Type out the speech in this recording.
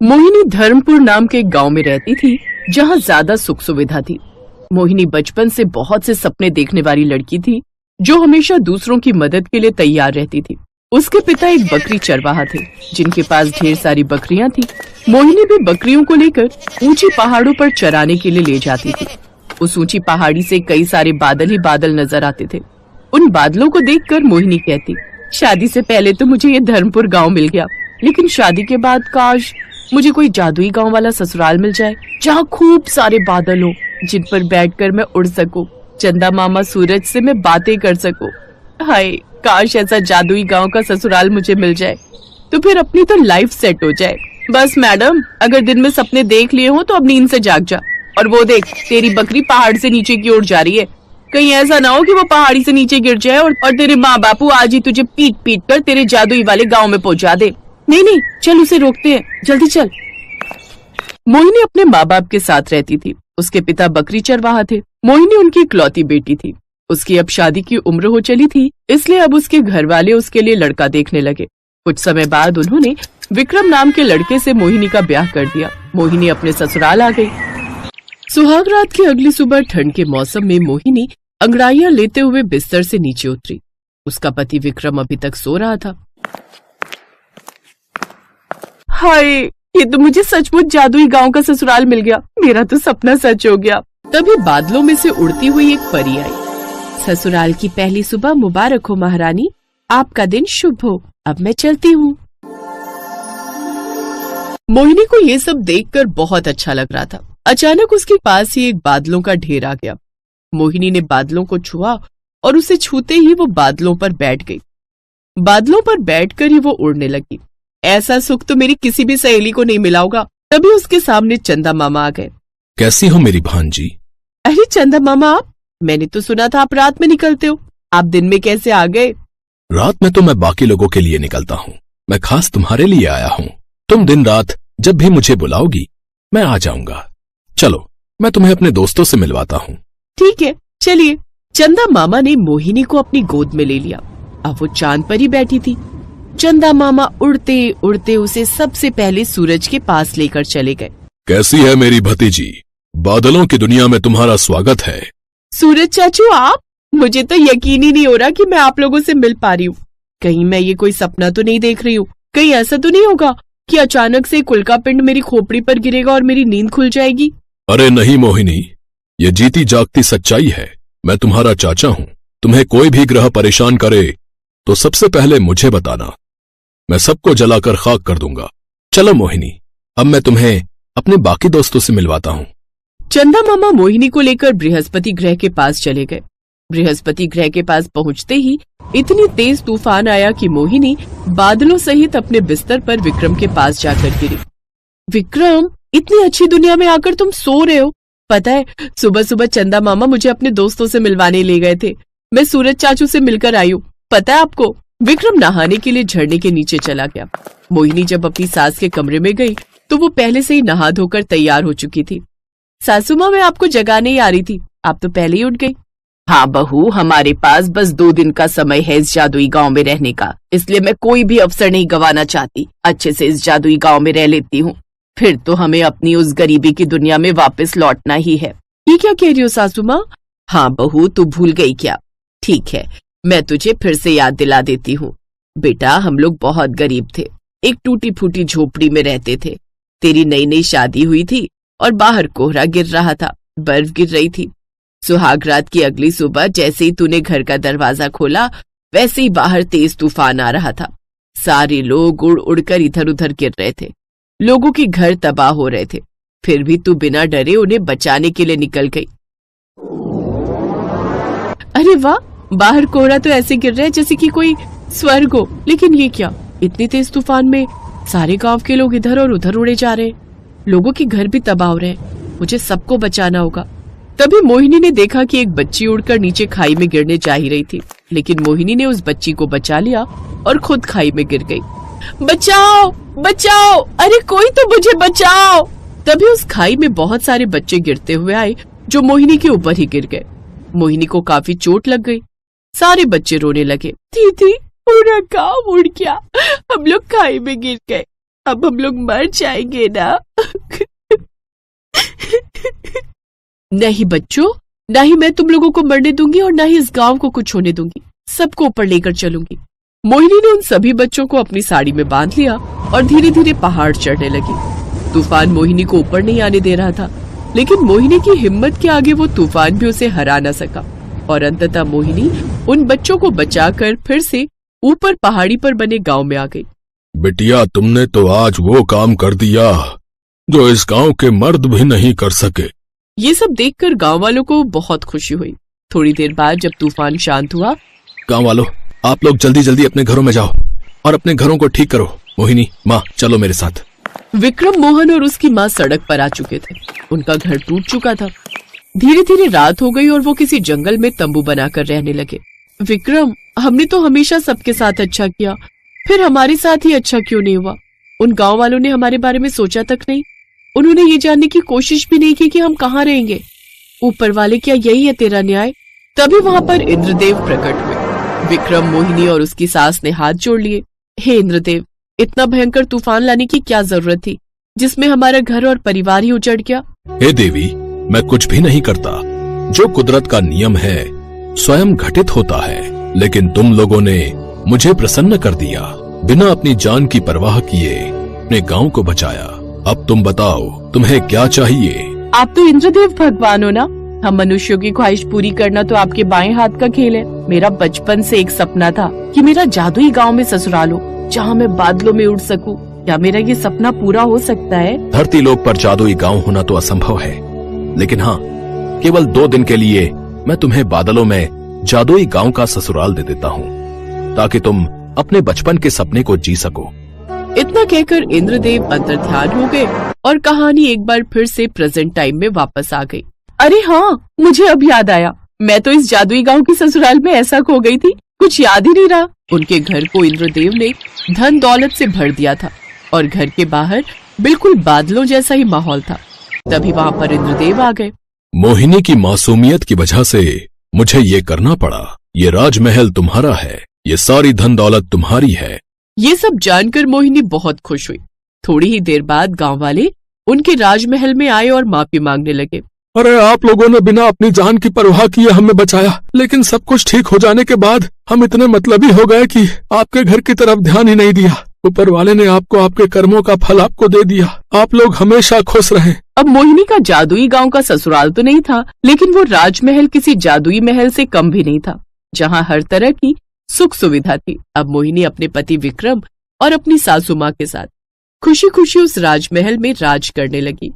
मोहिनी धर्मपुर नाम के गांव में रहती थी, जहां ज्यादा सुख सुविधा थी। मोहिनी बचपन से बहुत से सपने देखने वाली लड़की थी, जो हमेशा दूसरों की मदद के लिए तैयार रहती थी। उसके पिता एक बकरी चरवाहा थे, जिनके पास ढेर सारी बकरियां थी। मोहिनी भी बकरियों को लेकर ऊंची पहाड़ों पर चराने के लिए ले जाती थी। उस ऊंची पहाड़ी से कई सारे बादल ही बादल नजर आते थे। उन बादलों को देखकर मोहिनी कहती, शादी से पहले तो मुझे ये धर्मपुर गांव मिल गया, लेकिन शादी के बाद काश मुझे कोई जादुई गांव वाला ससुराल मिल जाए, जहाँ खूब सारे बादल हो, जिन पर बैठकर मैं उड़ सकूं, चंदा मामा सूरज से मैं बातें कर सकूं। हाय, काश ऐसा जादुई गांव का ससुराल मुझे मिल जाए, तो फिर अपनी तो लाइफ सेट हो जाए। बस मैडम, अगर दिन में सपने देख लिए हो तो अब नींद से जाग जा। और वो देख, तेरी बकरी पहाड़ से नीचे की ओर जा रही है। कहीं ऐसा ना हो कि वो पहाड़ी से नीचे गिर जाए और तेरे माँ बापू आज ही तुझे पीट पीट कर तेरे जादुई वाले गांव में पहुंचा दे। नहीं नहीं, चल उसे रोकते हैं, जल्दी चल। मोहिनी अपने माँ बाप के साथ रहती थी। उसके पिता बकरी चरवाहा थे। मोहिनी उनकी इकलौती बेटी थी। उसकी अब शादी की उम्र हो चली थी, इसलिए अब उसके घर वाले उसके लिए लड़का देखने लगे। कुछ समय बाद उन्होंने विक्रम नाम के लड़के से मोहिनी का ब्याह कर दिया। मोहिनी अपने ससुराल आ गई। सुहाग रात की अगली सुबह ठंड के मौसम में मोहिनी अंगड़ाइयां लेते हुए बिस्तर से नीचे उतरी। उसका पति विक्रम अभी तक सो रहा था। हाय, ये तो मुझे सचमुच जादुई गांव का ससुराल मिल गया। मेरा तो सपना सच हो गया। तभी बादलों में से उड़ती हुई एक परी आई। ससुराल की पहली सुबह मुबारक हो महारानी, आपका दिन शुभ हो। अब मैं चलती हूँ। मोहिनी को ये सब देखकर बहुत अच्छा लग रहा था। अचानक उसके पास ही एक बादलों का ढेर आ गया। मोहिनी ने बादलों को छुआ और उसे छूते ही वो बादलों पर बैठ गई। बादलों पर बैठकर ही वो उड़ने लगी। ऐसा सुख तो मेरी किसी भी सहेली को नहीं मिला होगा। तभी उसके सामने चंदा मामा आ गए। कैसी हो मेरी भांजी? अरे चंदा मामा, आप? मैंने तो सुना था आप रात में निकलते हो। आप दिन में कैसे आ गए? रात में तो मैं बाकी लोगों के लिए निकलता हूँ, मैं खास तुम्हारे लिए आया हूँ। तुम दिन रात जब भी मुझे बुलाओगी मैं आ जाऊंगा। चलो, मैं तुम्हें अपने दोस्तों से मिलवाता हूँ। ठीक है, चलिए। चंदा मामा ने मोहिनी को अपनी गोद में ले लिया। अब वो चांद पर ही बैठी थी। चंदा मामा उड़ते उड़ते उसे सबसे पहले सूरज के पास लेकर चले गए। कैसी है मेरी भतीजी? बादलों की दुनिया में तुम्हारा स्वागत है। सूरज चाचू, आप? मुझे तो यकीन ही नहीं हो रहा कि मैं आप लोगों से मिल पा रही हूँ। कहीं मैं ये कोई सपना तो नहीं देख रही हूँ? कहीं ऐसा तो नहीं होगा कि अचानक से कुल का पिंड मेरी खोपड़ी पर गिरेगा और मेरी नींद खुल जाएगी? अरे नहीं मोहिनी, ये जीती जागती सच्चाई है। मैं तुम्हारा चाचा हूँ। तुम्हें कोई भी ग्रह परेशान करे तो सबसे पहले मुझे बताना, मैं सबको जलाकर खाक कर दूंगा। चलो मोहिनी, अब मैं तुम्हें अपने बाकी दोस्तों से मिलवाता हूँ। चंदा मामा मोहिनी को लेकर बृहस्पति ग्रह के पास चले गए। बृहस्पति ग्रह के पास पहुँचते ही इतनी तेज तूफान आया कि मोहिनी बादलों सहित अपने बिस्तर पर विक्रम के पास जाकर गिरी। विक्रम, इतनी अच्छी दुनिया में आकर तुम सो रहे हो? पता है, सुबह सुबह चंदा मामा मुझे अपने दोस्तों से मिलवाने ले गए थे। मैं सूरज चाचू से मिलकर आई हूँ। पता है आपको? विक्रम नहाने के लिए झरने के नीचे चला गया। मोहिनी जब अपनी सास के कमरे में गई तो वो पहले से ही नहा धोकर तैयार हो चुकी थी। सासू माँ, मैं आपको जगाने ही आ रही थी, आप तो पहले ही उठ गई। हाँ बहू, हमारे पास बस 2 दिन का समय है इस जादुई गांव में रहने का, इसलिए मैं कोई भी अवसर नहीं गंवाना चाहती। अच्छे से इस जादुई गांव में रह लेती हूँ, फिर तो हमें अपनी उस गरीबी की दुनिया में वापस लौटना ही है। ये क्या कह रही हो सासू माँ? हाँ बहू, तू भूल गई क्या? ठीक है, मैं तुझे फिर से याद दिला देती हूँ। बेटा, हम लोग बहुत गरीब थे, एक टूटी फूटी झोपड़ी में रहते थे। तेरी नई नई शादी हुई थी और बाहर कोहरा गिर रहा था, बर्फ गिर रही थी। सुहाग रात की अगली सुबह जैसे ही तूने घर का दरवाजा खोला, वैसे ही बाहर तेज तूफान आ रहा था। सारे लोग उड़ उड़कर इधर उधर गिर रहे थे। लोगों के घर तबाह हो रहे थे, फिर भी तू बिना डरे उन्हें बचाने के लिए निकल गई। अरे वाह, बाहर कोहरा तो ऐसे गिर रहा है जैसे कि कोई स्वर्ग हो। लेकिन ये क्या, इतनी तेज तूफान में सारे गांव के लोग इधर और उधर उड़े जा रहे हैं। लोगों के घर भी तबाह हो रहे हैं। मुझे सबको बचाना होगा। तभी मोहिनी ने देखा कि एक बच्ची उड़कर नीचे खाई में गिरने जा ही रही थी, लेकिन मोहिनी ने उस बच्ची को बचा लिया और खुद खाई में गिर गई। बचाओ बचाओ, अरे कोई तो मुझे बचाओ। तभी उस खाई में बहुत सारे बच्चे गिरते हुए आए जो मोहिनी के ऊपर ही गिर गए। मोहिनी को काफी चोट लग गई। सारे बच्चे रोने लगे। दीदी, पूरा गांव उड़ गया, हम लोग खाई में गिर गए। अब हम लोग मर जाएंगे ना। नहीं बच्चों, ना ही मैं तुम लोगों को मरने दूंगी और ना ही इस गांव को कुछ होने दूंगी। सबको ऊपर लेकर चलूंगी। मोहिनी ने उन सभी बच्चों को अपनी साड़ी में बांध लिया और धीरे धीरे पहाड़ चढ़ने लगी। तूफान मोहिनी को ऊपर नहीं आने दे रहा था, लेकिन मोहिनी की हिम्मत के आगे वो तूफान भी उसे हरा न सका और अंततः मोहिनी उन बच्चों को बचाकर फिर से ऊपर पहाड़ी पर बने गांव में आ गई। बिटिया, तुमने तो आज वो काम कर दिया जो इस गांव के मर्द भी नहीं कर सके। ये सब देखकर गांव वालों को बहुत खुशी हुई। थोड़ी देर बाद जब तूफान शांत हुआ, गांव वालों, आप लोग जल्दी जल्दी अपने घरों में जाओ और अपने घरों को ठीक करो। मोहिनी, माँ, चलो मेरे साथ। विक्रम, मोहन और उसकी माँ सड़क पर आ चुके थे। उनका घर टूट चुका था। धीरे धीरे रात हो गई और वो किसी जंगल में तंबू बनाकर रहने लगे। विक्रम, हमने तो हमेशा सबके साथ अच्छा किया, फिर हमारे साथ ही अच्छा क्यों नहीं हुआ? उन गांव वालों ने हमारे बारे में सोचा तक नहीं। उन्होंने ये जानने की कोशिश भी नहीं की कि हम कहाँ रहेंगे। ऊपर वाले, क्या यही है तेरा न्याय? तभी वहां पर इंद्रदेव प्रकट हुए। विक्रम, मोहिनी और उसकी सास ने हाथ जोड़ लिए। हे इंद्रदेव, इतना भयंकर तूफान लाने की क्या जरूरत थी जिसमें हमारा घर और परिवार ही उजड़ गया? हे देवी, मैं कुछ भी नहीं करता। जो कुदरत का नियम है स्वयं घटित होता है, लेकिन तुम लोगों ने मुझे प्रसन्न कर दिया। बिना अपनी जान की परवाह किए अपने गांव को बचाया। अब तुम बताओ, तुम्हें क्या चाहिए? आप तो इंद्रदेव भगवान हो ना। हम मनुष्यों की ख्वाहिश पूरी करना तो आपके बाएं हाथ का खेल है। मेरा बचपन से एक सपना था कि मेरा जादुई गांव में ससुराल हो, जहां मैं बादलों में उड़ सकूं। क्या मेरा ये सपना पूरा हो सकता है? धरती लोक पर जादुई गांव होना तो असंभव है, लेकिन हाँ, केवल 2 दिन के लिए मैं तुम्हें बादलों में जादुई गांव का ससुराल दे देता हूँ, ताकि तुम अपने बचपन के सपने को जी सको। इतना कहकर इंद्रदेव अंतर्ध्यान हो गए और कहानी एक बार फिर से प्रेजेंट टाइम में वापस आ गई। अरे हाँ, मुझे अब याद आया। मैं तो इस जादुई गांव की ससुराल में ऐसा खो गई थी, कुछ याद ही नहीं रहा। उनके घर को इंद्रदेव ने धन दौलत से भर दिया था और घर के बाहर बिल्कुल बादलों जैसा ही माहौल था। तभी वहाँ पर इंद्रदेव आ गए। मोहिनी की मासूमियत की वजह से मुझे ये करना पड़ा। ये राजमहल तुम्हारा है, ये सारी धन दौलत तुम्हारी है। ये सब जानकर मोहिनी बहुत खुश हुई। थोड़ी ही देर बाद गांव वाले उनके राजमहल में आए और माफी मांगने लगे। अरे, आप लोगों ने बिना अपनी जान की परवाह किए हमें बचाया, लेकिन सब कुछ ठीक हो जाने के बाद हम इतने मतलबी हो गए कि आपके घर की तरफ ध्यान ही नहीं दिया। ऊपर वाले ने आपको आपके कर्मों का फल आपको दे दिया। आप लोग हमेशा खुश रहें। अब मोहिनी का जादुई गांव का ससुराल तो नहीं था, लेकिन वो राजमहल किसी जादुई महल से कम भी नहीं था, जहां हर तरह की सुख सुविधा थी। अब मोहिनी अपने पति विक्रम और अपनी सासू माँ के साथ खुशी खुशी उस राजमहल में राज करने लगी।